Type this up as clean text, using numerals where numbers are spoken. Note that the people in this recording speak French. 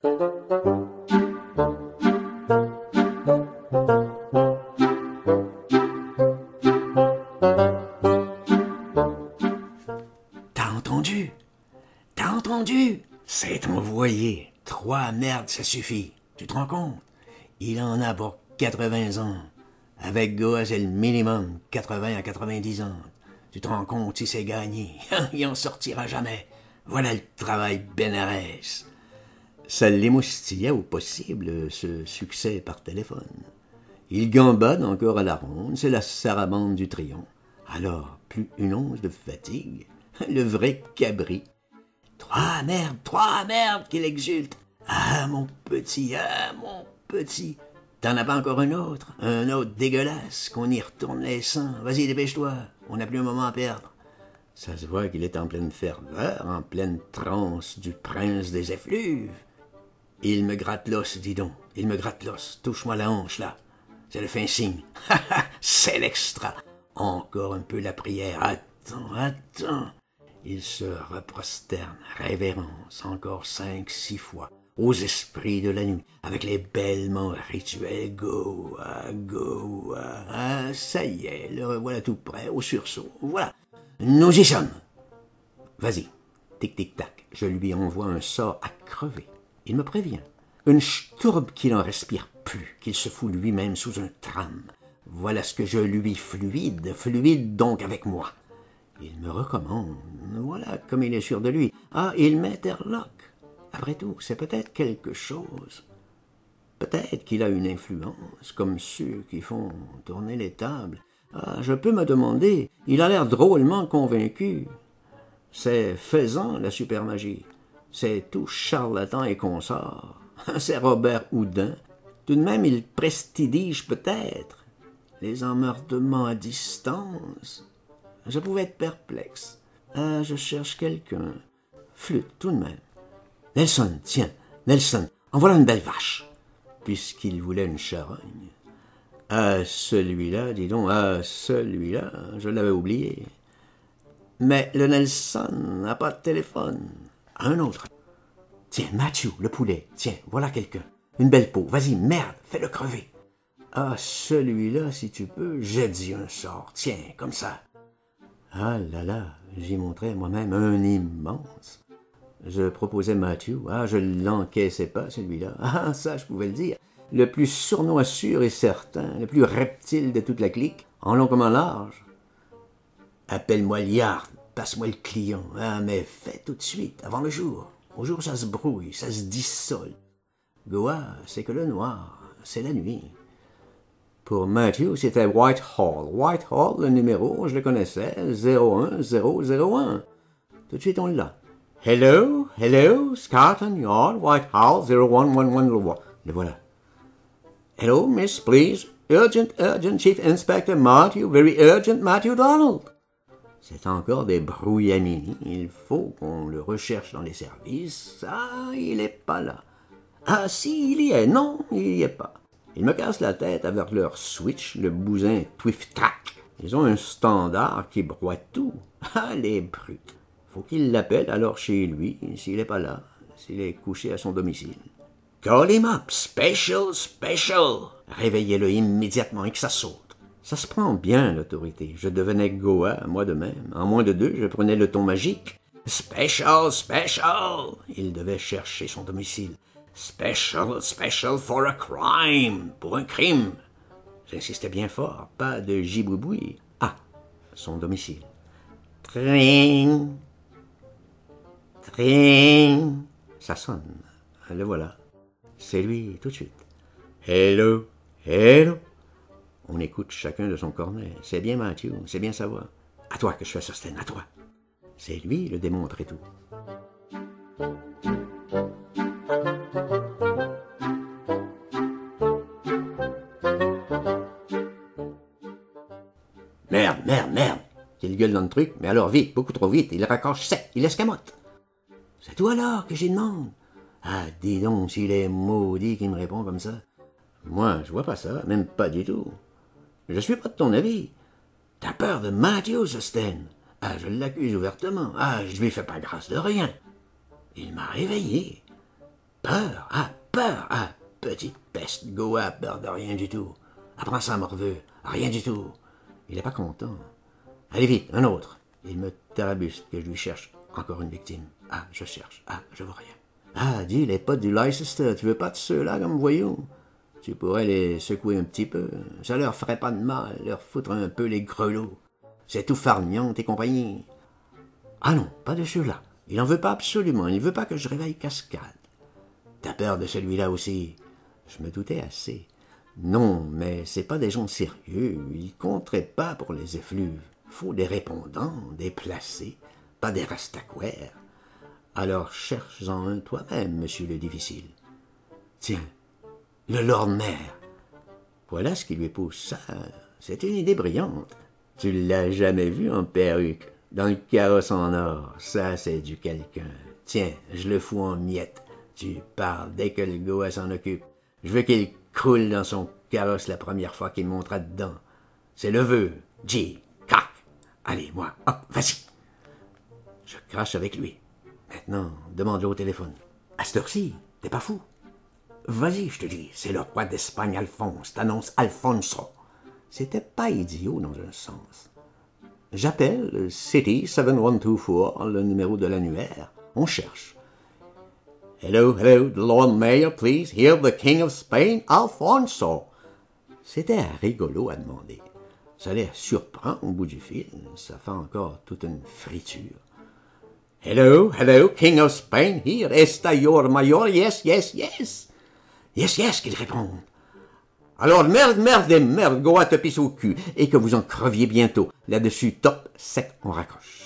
T'as entendu? T'as entendu? C'est envoyé. 3 merdes, ça suffit. Tu te rends compte? Il en a pour 80 ans. Avec Goa, c'est le minimum, 80 à 90 ans. Tu te rends compte si c'est gagné? Il en sortira jamais. Voilà le travail Bénarès. Ça l'émoustillait au possible, ce succès par téléphone. Il gambade encore à la ronde, c'est la sarabande du triomphe. Alors, plus une once de fatigue, le vrai cabri. 3 merdes, qu'il exulte. Ah, mon petit, T'en as pas encore un autre dégueulasse, qu'on y retourne les sangs. Vas-y, dépêche-toi, on n'a plus un moment à perdre. Ça se voit qu'il est en pleine ferveur, en pleine transe du prince des effluves. Il me gratte l'os, dis donc, il me gratte l'os. Touche-moi la hanche, là. C'est le fin signe. C'est l'extra. Encore un peu la prière. Attends. Il se reprosterne, révérence, encore 5, 6 fois, aux esprits de la nuit, avec les bêlements rituels. Goa. Ah, ça y est, le revoilà tout prêt, au sursaut. Voilà, nous y sommes. Vas-y, tic-tic-tac, je lui envoie un sort à crever. Il me prévient. Une stourbe qu'il n'en respire plus, qu'il se fout lui-même sous un tram. Voilà ce que je lui fluide donc avec moi. Il me recommande, voilà comme il est sûr de lui. Ah, il m'interloque. Après tout, c'est peut-être quelque chose. Peut-être qu'il a une influence, comme ceux qui font tourner les tables. Ah, je peux me demander, il a l'air drôlement convaincu. C'est faisant, la supermagie. C'est tout charlatan et consort. C'est Robert Houdin. Tout de même, il prestidige peut-être les emmerdements à distance. Je pouvais être perplexe. Ah, je cherche quelqu'un. Flûte, tout de même. Nelson, tiens, Nelson, en voilà une belle vache. Puisqu'il voulait une charogne. Ah, celui-là, dis donc, je l'avais oublié. Mais le Nelson n'a pas de téléphone. Un autre. Tiens, Matthew, le poulet, tiens, voilà quelqu'un. Une belle peau, vas-y, merde, fais-le crever. Ah, celui-là, si tu peux, j'ai dit un sort, tiens, comme ça. Ah là là, j'y montrais moi-même un immense. Je proposais Matthew, je l'encaissais pas, celui-là. Ah, ça, je pouvais le dire. Le plus sournois sûr et certain, le plus reptile de toute la clique, en long comme en large. Appelle-moi Liard, passe-moi le client. Ah, mais fais tout de suite, avant le jour. Au jour, ça se brouille, ça se dissole. Goa, c'est que le noir, c'est la nuit. Pour Matthew, c'était Whitehall. Whitehall, le numéro, je le connaissais, 01001. Tout de suite, on l'a. Hello, Scotland Yard, Whitehall, 0111. Le voilà. Hello, miss, please. Urgent, Chief Inspector Matthew, very urgent, Matthew Donald. C'est encore des brouillamini. Il faut qu'on le recherche dans les services. Ah, il est pas là. Ah, si, il y est. Non, il y est pas. Ils me cassent la tête avec leur switch, le bousin Twift-Track. Ils ont un standard qui broie tout. Ah, les brutes. Faut qu'ils l'appellent alors chez lui, s'il n'est pas là, s'il est couché à son domicile. Call him up, special. Réveillez-le immédiatement et que ça saute. Ça se prend bien, l'autorité. Je devenais Goa, moi de même. En moins de 2, je prenais le ton magique. Special. Il devait chercher son domicile. Special for a crime. Pour un crime. J'insistais bien fort. Pas de gibouboui. Ah, son domicile. Tring. Ça sonne. Le voilà. C'est lui, tout de suite. Hello. On écoute chacun de son cornet. C'est bien Matthew, c'est bien sa voix. À toi que je fais ça, Sten, à toi. C'est lui le démon après tout. Merde. Il gueule dans le truc, mais alors vite, beaucoup trop vite, il raccroche sec, il escamote. C'est toi alors que j'y demande. Ah, dis donc s'il est maudit qui me répond comme ça. Moi, je vois pas ça, même pas du tout. Je suis pas de ton avis. T'as peur de Matthew, Sten. Ah, je l'accuse ouvertement. Ah, je lui fais pas grâce de rien. Il m'a réveillé. Peur? Ah, petite peste, Goa a peur de rien du tout. Apprends ça, morveux, rien du tout. Il est pas content. Allez vite, un autre. Il me tarabuste que je lui cherche encore une victime. Ah, je cherche. Ah, je vois rien. Ah, dis, les potes du Leicester, tu veux pas de ceux-là comme voyous? Tu pourrais les secouer un petit peu. Ça leur ferait pas de mal, leur foutre un peu les grelots. C'est tout farniente et compagnie. Ah non, pas de ceux-là. Il en veut pas absolument. Il veut pas que je réveille Cascade. T'as peur de celui-là aussi? Je me doutais assez. Non, mais c'est pas des gens sérieux. Ils compteraient pas pour les effluves. Faut des répondants, des placés, pas des rastaquaires. Alors cherche-en un toi-même, monsieur le difficile. Tiens, le Lord Mayor. Voilà ce qui lui pousse ça. C'est une idée brillante. Tu l'as jamais vu en perruque, dans le carrosse en or. Ça, c'est du quelqu'un. Tiens, je le fous en miettes. Tu parles dès que le Goa s'en occupe. Je veux qu'il croule dans son carrosse la première fois qu'il montera dedans. C'est le vœu. J. Crac. Allez, moi, hop, vas-y. Je crache avec lui. Maintenant, demande-le au téléphone. À cette heure-ci, t'es pas fou. Vas-y, je te dis, c'est le roi d'Espagne Alphonse, t'annonce Alfonso. C'était pas idiot dans un sens. J'appelle City 7124, le numéro de l'annuaire. On cherche. Hello, the Lord Mayor, please. Hear the King of Spain, Alfonso. C'était rigolo à demander. Ça les surprend au bout du fil. Ça fait encore toute une friture. Hello, King of Spain, here está your mayor, yes. Yes, qu'ils répondent. Alors, merde, Goa te pisse au cul, et que vous en creviez bientôt. Là-dessus, top, sec, on raccroche.